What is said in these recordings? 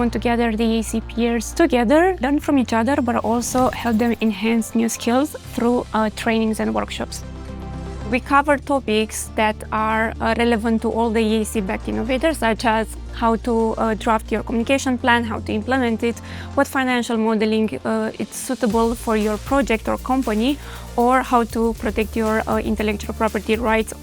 want to gather the EIC peers together, learn from each other, but also help them enhance new skills through trainings and workshops. We cover topics that are relevant to all the EIC-backed innovators, such as how to draft your communication plan, how to implement it, what financial modeling is suitable for your project or company, or how to protect your intellectual property rights.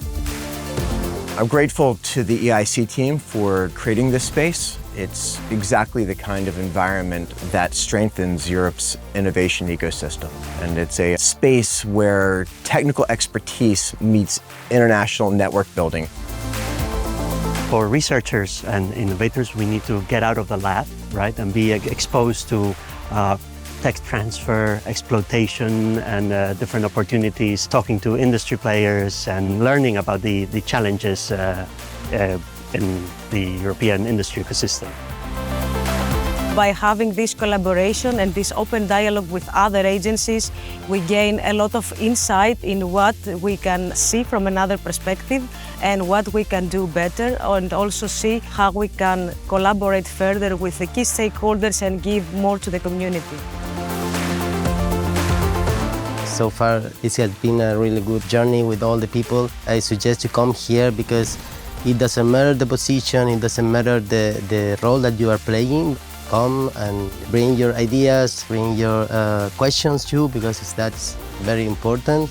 I'm grateful to the EIC team for creating this space. It's exactly the kind of environment that strengthens Europe's innovation ecosystem. And it's a space where technical expertise meets international network building. For researchers and innovators, we need to get out of the lab, right, and be exposed to tech transfer, exploitation, and different opportunities, talking to industry players and learning about the challenges in the European industry ecosystem. By having this collaboration and this open dialogue with other agencies, we gain a lot of insight in what we can see from another perspective and what we can do better, and also see how we can collaborate further with the key stakeholders and give more to the community. So far, it has been a really good journey with all the people. I suggest you come here because it doesn't matter the position, it doesn't matter the role that you are playing. Come and bring your ideas, bring your questions too, because that's very important.